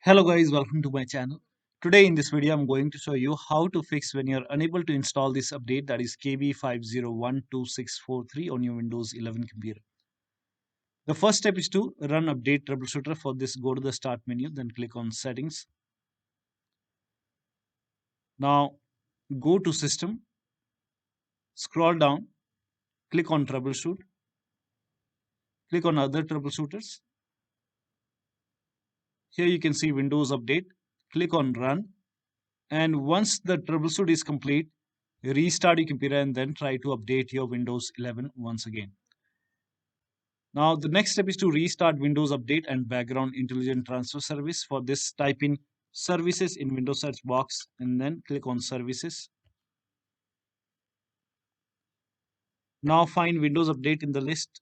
Hello guys, welcome to my channel. Today in this video I'm going to show you how to fix when you're unable to install this update, that is KB5012643 on your Windows 11 computer. The first step is to run update troubleshooter. For this, go to the start menu, then click on settings. Now go to system, scroll down, click on troubleshoot, click on other troubleshooters. Here you can see Windows update, click on run, and once the troubleshoot is complete, restart your computer and then try to update your Windows 11 once again. Now the next step is to restart Windows Update and Background Intelligent Transfer Service. For this, type in services in Windows search box and then click on services. Now find Windows Update in the list.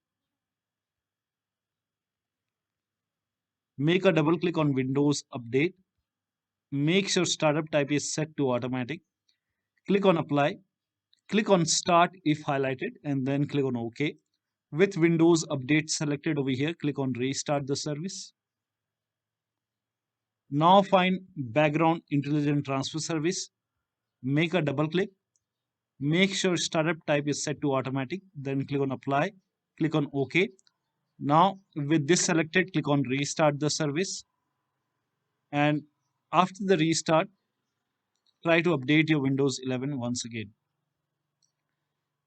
Make a double click on Windows Update. Make sure startup type is set to automatic. Click on apply. Click on start if highlighted and then click on OK. With Windows Update selected over here, click on restart the service. Now find Background Intelligent Transfer Service. Make a double click. Make sure startup type is set to automatic. Then click on apply. Click on OK. Now with this selected, click on restart the service. And after the restart, try to update your Windows 11 once again.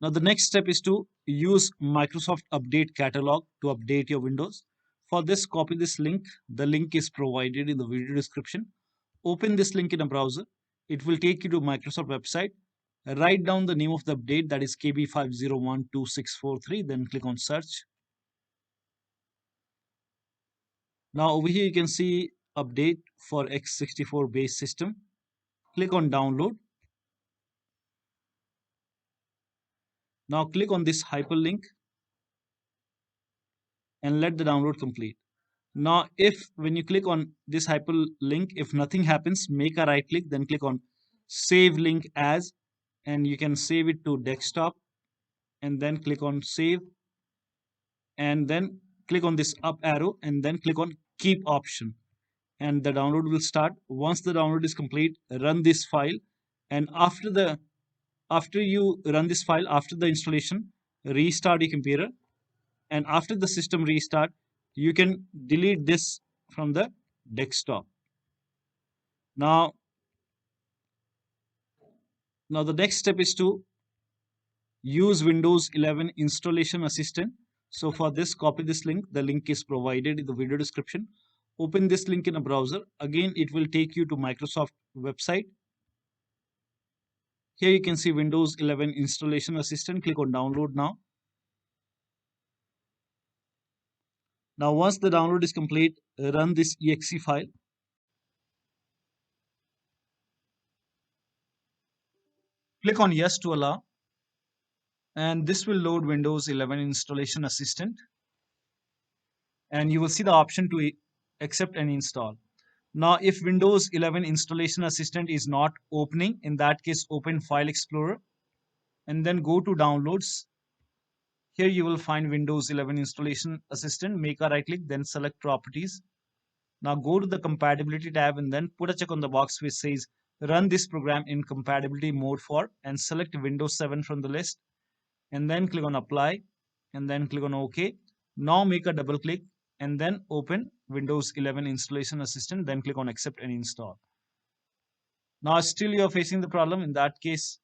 Now the next step is to use Microsoft Update Catalog to update your Windows. For this, copy this link. The link is provided in the video description. Open this link in a browser. It will take you to Microsoft website. Write down the name of the update, that is KB5012643. Then click on search. Now over here you can see update for x64 base system. Click on download. Now click on this hyperlink and let the download complete. Now if when you click on this hyperlink, if nothing happens, make a right click, then click on save link as, and you can save it to desktop and then click on save, and then click on this up arrow and then click on keep option, and the download will start. Once the download is complete, run this file, and after you run this file, after the installation, restart your computer, and after the system restart, you can delete this from the desktop. Now the next step is to use Windows 11 installation assistant. So for this, copy this link. The link is provided in the video description. Open this link in a browser. Again, it will take you to Microsoft website. Here you can see Windows 11 installation assistant. Click on download now. Now once the download is complete, run this exe file. Click on yes to allow, and this will load Windows 11 installation assistant, and you will see the option to accept and install. Now if Windows 11 installation assistant is not opening, in that case open File Explorer and then go to downloads. Here you will find Windows 11 installation assistant. Make a right click, then select properties. Now go to the compatibility tab and then put a check on the box which says run this program in compatibility mode for, and select Windows 7 from the list, and then click on apply and then click on OK. Now make a double click and then open Windows 11 installation assistant, then click on accept and install. Now still you are facing the problem. In that case,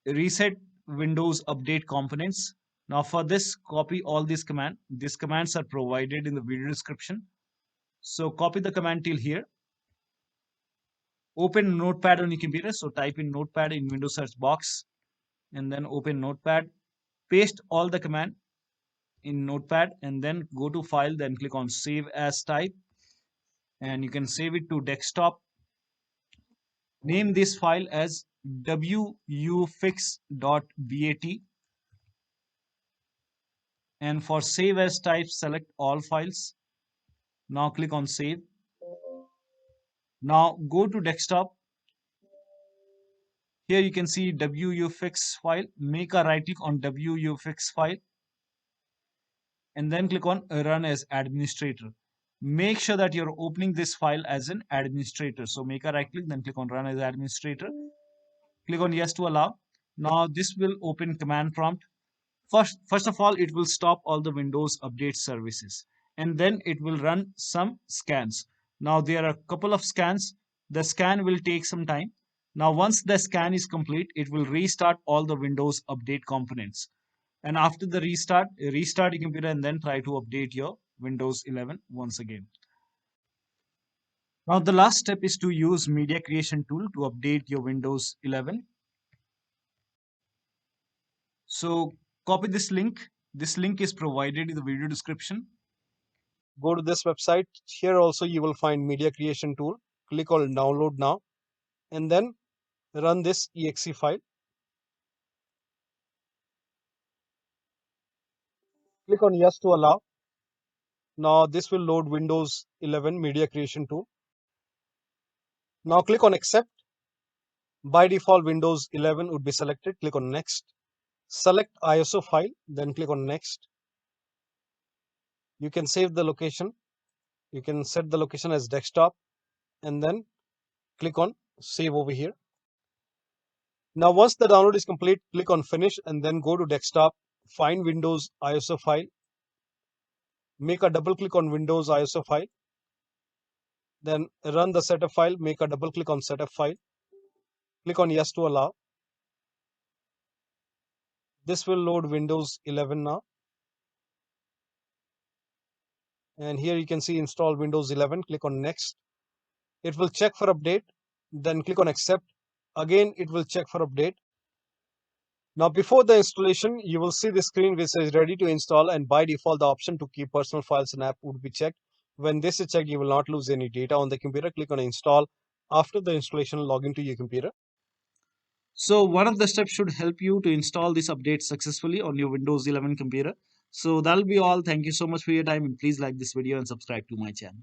reset Windows update components. Now for this, copy all these commands. These commands are provided in the video description. So copy the command till here. Open Notepad on your computer. So type in Notepad in Windows search box and then open Notepad. Paste all the command in Notepad and then go to file, then click on save as type, and you can save it to desktop. Name this file as wuauserv.bat, and for save as type, select all files. Now click on save. Now go to desktop. Here you can see wuauserv file. Make a right click on wuauserv file and then click on run as administrator. make sure that you're opening this file as an administrator. So make a right click, then click on run as administrator. Click on yes to allow. Now this will open command prompt. First of all, it will stop all the Windows update services, and then it will run some scans. Now there are a couple of scans. The scan will take some time. Now once the scan is complete, it will restart all the Windows update components. And after the restart your computer and then try to update your Windows 11 once again. Now the last step is to use media creation tool to update your Windows 11. So copy this link. This link is provided in the video description. Go to this website. Here also you will find media creation tool. Click on download now and then run this exe file. Click on yes to allow. Now this will load Windows 11 media creation tool. Now click on accept. By default Windows 11 would be selected. Click on next. Select ISO file, then click on next. You can save the location. You can set the location as desktop and then click on save over here. Now once the download is complete, click on finish and then go to desktop, find Windows ISO file, make a double click on Windows ISO file, then run the setup file, make a double click on setup file, click on yes to allow. This will load Windows 11 now. And here you can see install Windows 11, click on next. It will check for update, then click on accept. Again, it will check for update. Now before the installation, you will see the screen which says ready to install, and by default the option to keep personal files and app would be checked. When this is checked, you will not lose any data on the computer. Click on install. After the installation, log into your computer. So one of the steps should help you to install this update successfully on your Windows 11 computer. So that'll be all. Thank you so much for your time, and please like this video and subscribe to my channel.